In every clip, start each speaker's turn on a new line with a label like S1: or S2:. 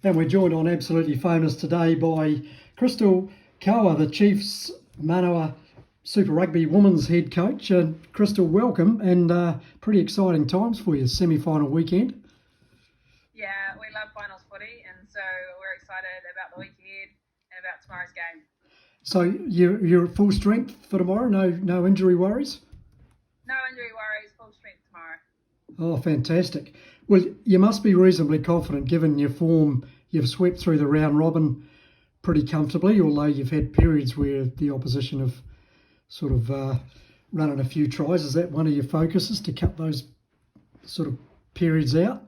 S1: And we're joined on Absolutely Famous today by Crystal Kaua, the Chiefs Manawa Super Rugby Women's head coach. Crystal, welcome, and pretty exciting times for you, semi-final weekend.
S2: Yeah, we love finals footy, and so we're excited about the week ahead and about tomorrow's game.
S1: So you're at full strength for tomorrow? No injury worries?
S2: No injury worries, full strength tomorrow.
S1: Oh, fantastic. Well, you must be reasonably confident given your form. You've swept through the round robin pretty comfortably, although you've had periods where the opposition have sort of running a few tries. Is that one of your focuses, to cut those sort of periods out?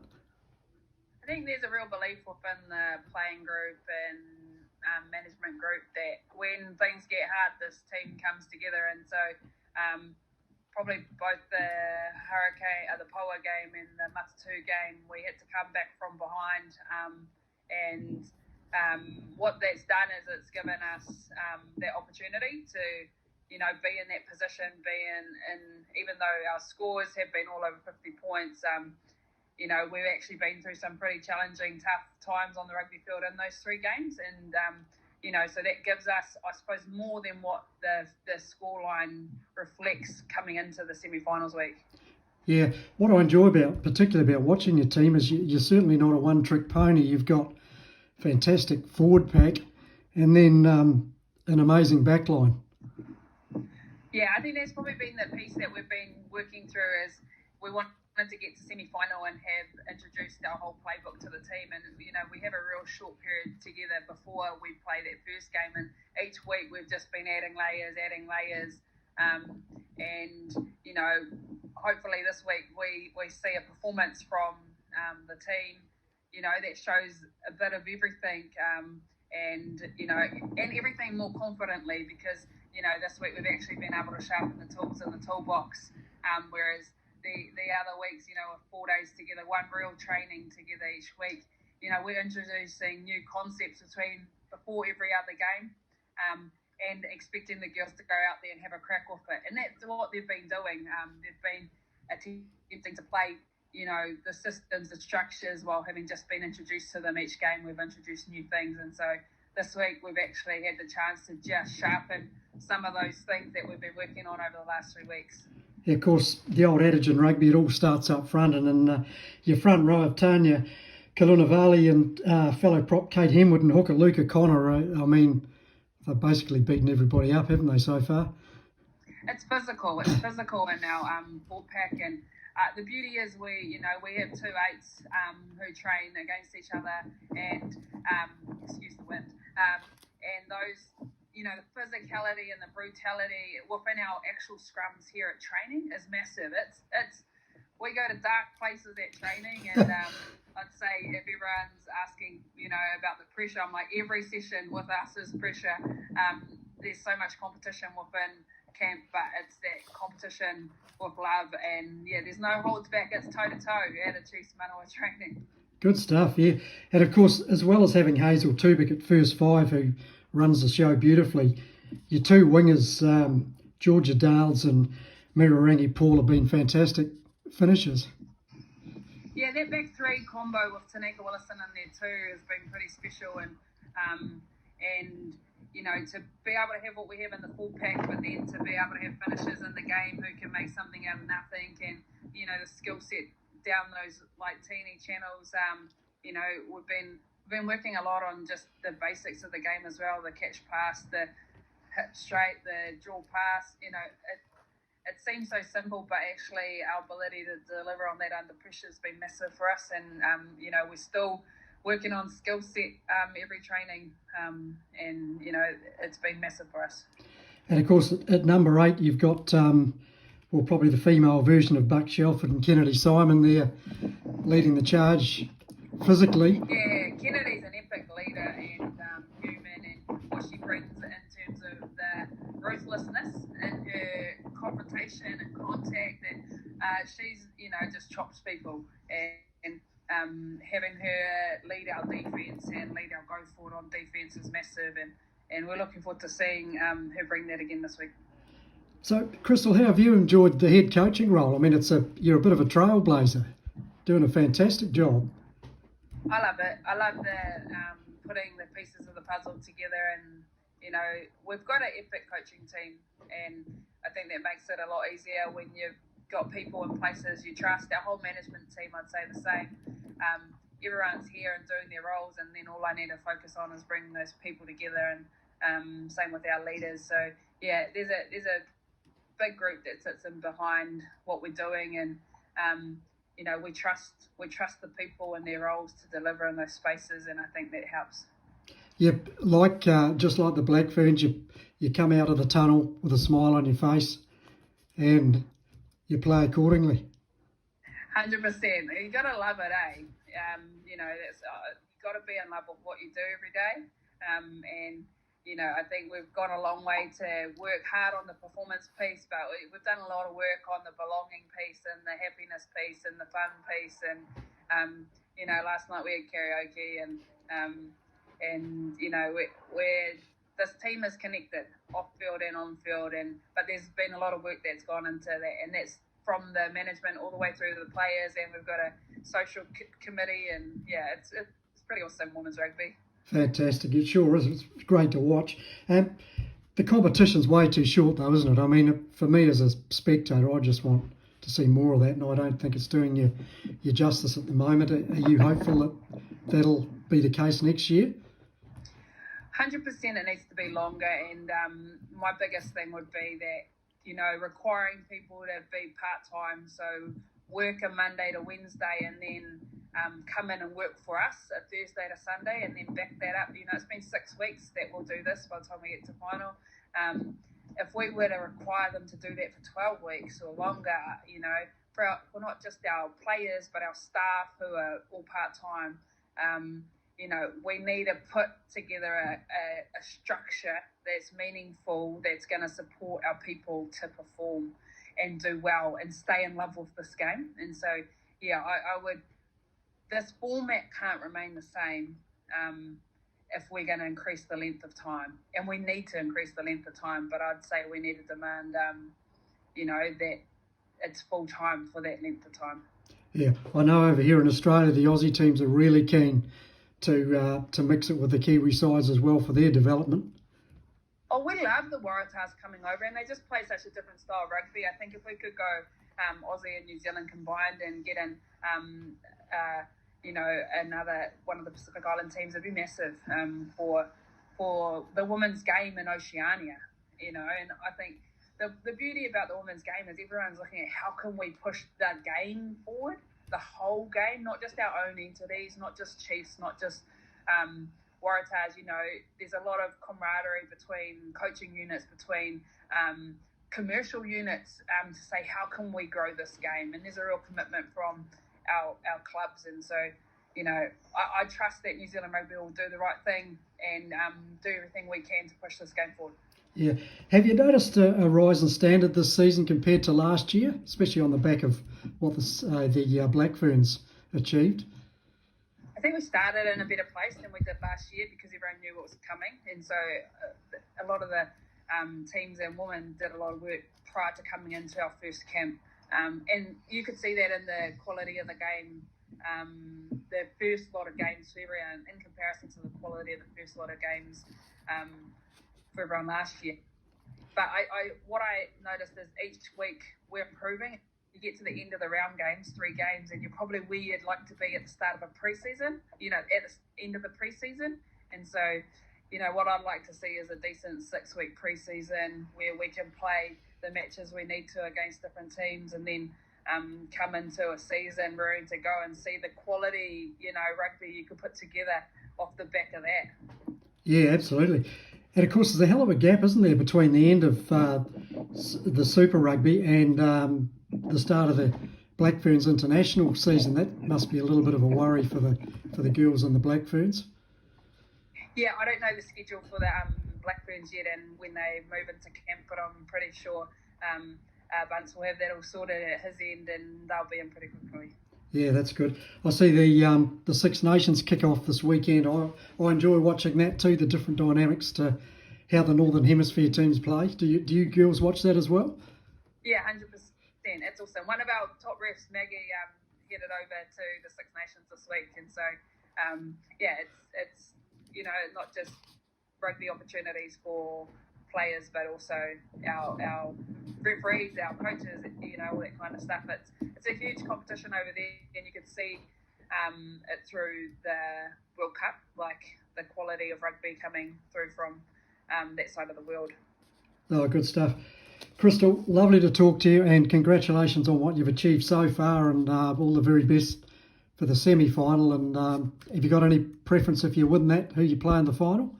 S2: I think there's a real belief within the playing group and management group that when things get hard, this team comes together, and so probably both the the Poua game and the Matatu game, we had to come back from behind, and what that's done is it's given us that opportunity to, be in that position, even though our scores have been all over 50 points, we've actually been through some pretty challenging, tough times on the rugby field in those three games, and so that gives us, I suppose, more than what the scoreline reflects coming into the semi-finals week.
S1: Yeah, what I enjoy particularly about watching your team is you're certainly not a one-trick pony. You've got fantastic forward pack, and then an amazing backline.
S2: Yeah, I think that's probably been the piece that we've been working through, is we wanted to get to semi-final and have introduced our whole playbook to the team, and we have a real short period together before we play that first game, and each week we've just been adding layers, and hopefully this week we see a performance from the team that shows a bit of everything, and everything more confidently, because this week we've actually been able to sharpen the tools in the toolbox, whereas the other weeks, with 4 days together, one real training together each week, we're introducing new concepts before every other game, and expecting the girls to go out there and have a crack with it. And that's what they've been doing. They've been attempting to play, the systems, the structures, while having just been introduced to them each game. We've introduced new things. And so this week we've actually had the chance to just sharpen some of those things that we've been working on over the last 3 weeks.
S1: Yeah, of course, the old adage in rugby, it all starts up front, and in your front row of Tanya Kalunavali and fellow prop Kate Hemwood and hooker Luca Connor, they've basically beaten everybody up, haven't they, so far?
S2: It's physical in our full pack, and the beauty is we have 2 8s who train against each other, and excuse the wind, and those, the physicality and the brutality within our actual scrums here at training is massive. It's we go to dark places at training, and I'd say if everyone's asking, about the pressure, I'm like, every session with us is pressure. There's so much competition within camp, but it's that competition with love, and there's no holds back. It's toe to toe at a Chiefs Manawa training.
S1: Good stuff, yeah. And of course, as well as having Hazel Tubick at first 5, who runs the show beautifully, your 2 wingers, Georgia Dales and Mirarangi Paul, have been fantastic finishers.
S2: Yeah, that back 3 combo with Tanika Willison in there too has been pretty special, and to be able to have what we have in the full pack, but then to be able to have finishers in the game who can make something out of nothing, and the skill set down those like teeny channels. We've been working a lot on just the basics of the game as well, the catch pass, the hit straight, the draw pass. It seems so simple, but actually our ability to deliver on that under pressure has been massive for us, and we're still working on skill set every training, and it's been massive for us.
S1: And of course, at number 8, you've got probably the female version of Buck Shelford and Kennedy Simon there, leading the charge physically.
S2: Yeah, Kennedy's an epic leader and human, and what she brings in terms of the ruthlessness and her confrontation and contact, and she's just chops people, and having her lead our defence and lead our go forward on defence is massive, and we're looking forward to seeing her bring that again this week.
S1: So, Crystal, how have you enjoyed the head coaching role? I mean, you're a bit of a trailblazer, doing a fantastic job.
S2: I love it. I love the putting the pieces of the puzzle together, and we've got an epic coaching team, and I think that makes it a lot easier when you've got people in places you trust. Our whole management team, I'd say the same. Everyone's here and doing their roles, and then all I need to focus on is bringing those people together, and same with our leaders. So yeah, there's a big group that sits in behind what we're doing, and we trust the people and their roles to deliver in those spaces, and I think that helps.
S1: Yep, just like the Black Ferns, you come out of the tunnel with a smile on your face, and you play accordingly.
S2: 100%. You gotta love it, eh? That's you gotta be in love with what you do every day, and I think we've gone a long way to work hard on the performance piece, but we've done a lot of work on the belonging piece and the happiness piece and the fun piece. And last night we had karaoke, and we're this team is connected off field and on field, but there's been a lot of work that's gone into that, and that's from the management all the way through to the players, and we've got a social committee, and yeah, it's pretty awesome, women's rugby.
S1: Fantastic, it sure is. It's great to watch. The competition's way too short though, isn't it? I mean, for me as a spectator, I just want to see more of that, and I don't think it's doing you justice at the moment. Are you hopeful that that'll be the case next year?
S2: 100%, it needs to be longer, and my biggest thing would be that, requiring people to be part-time, so work a Monday to Wednesday and then come in and work for us a Thursday to Sunday, and then back that up. It's been 6 weeks that we'll do this by the time we get to final. If we were to require them to do that for 12 weeks or longer, for not just our players but our staff who are all part-time, we need to put together a structure that's meaningful, that's going to support our people to perform and do well and stay in love with this game. And so, yeah, I would. This format can't remain the same if we're going to increase the length of time, and we need to increase the length of time. But I'd say we need to demand, that it's full time for that length of time.
S1: Yeah, I know over here in Australia, the Aussie teams are really keen to mix it with the Kiwi sides as well for their development.
S2: Oh, we love the Waratahs coming over, and they just play such a different style of rugby. I think if we could go Aussie and New Zealand combined and get in, another one of the Pacific Island teams, it'd be massive for the women's game in Oceania. And I think the beauty about the women's game is everyone's looking at how can we push the game forward, the whole game, not just our own entities, not just Chiefs, not just Waratahs. There's a lot of camaraderie between coaching units, between commercial units, to say how can we grow this game, and there's a real commitment from our clubs. And so I trust that New Zealand Rugby will do the right thing and do everything we can to push this game forward.
S1: Yeah. Have you noticed a rise in standard this season compared to last year, especially on the back of what the Black Ferns achieved?
S2: I think we started in a better place than we did last year because everyone knew what was coming, and so a lot of the teams and women did a lot of work prior to coming into our first camp, and you could see that in the quality of the game. The first lot of games for everyone in comparison to the quality of the first lot of games for everyone last year. But what I noticed is each week we're improving. You get to the end of the round games, 3 games, and you're probably where you'd like to be at the start of a preseason, at the end of the preseason. And so, what I'd like to see is a decent 6-week preseason where we can play the matches we need to against different teams, and then come into a season ready to go and see the quality, rugby you could put together off the back of that.
S1: Yeah, absolutely. And of course, there's a hell of a gap, isn't there, between the end of the Super Rugby and the start of the Black Ferns international season. That must be a little bit of a worry for the girls and the Black Ferns.
S2: Yeah, I don't know the schedule for the Black Ferns yet and when they move into camp, but I'm pretty sure Bunce will have that all sorted at his end, and they'll be in pretty quickly.
S1: Yeah, that's good. I see the Six Nations kick off this weekend. I enjoy watching that too, the different dynamics to how the Northern Hemisphere teams play. Do you girls watch that as well?
S2: Yeah, 100%. It's awesome. One of our top refs, Maggie, headed over to the Six Nations this week, and so yeah, it's not just rugby opportunities for players, but also our referees, our coaches, all that kind of stuff. It's a huge competition over there, and you can see it through the World Cup, like the quality of rugby coming through from that side of the world.
S1: Oh, good stuff. Crystal, lovely to talk to you, and congratulations on what you've achieved so far, and all the very best for the semi-final. And have you got any preference if you win that, who you play in the final?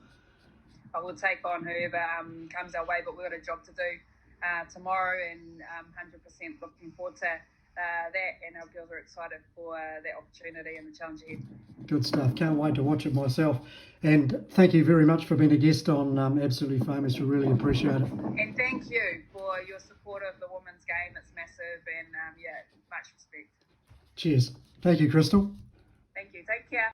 S2: I will take on whoever comes our way, but we've got a job to do tomorrow, and 100% looking forward to that, and our girls are excited for that opportunity and the challenge ahead.
S1: Good stuff. Can't wait to watch it myself. And thank you very much for being a guest on Absolutely Famous. We really appreciate it.
S2: And thank you for your support of the women's game. It's massive, and much respect.
S1: Cheers. Thank you, Crystal.
S2: Thank you. Take care.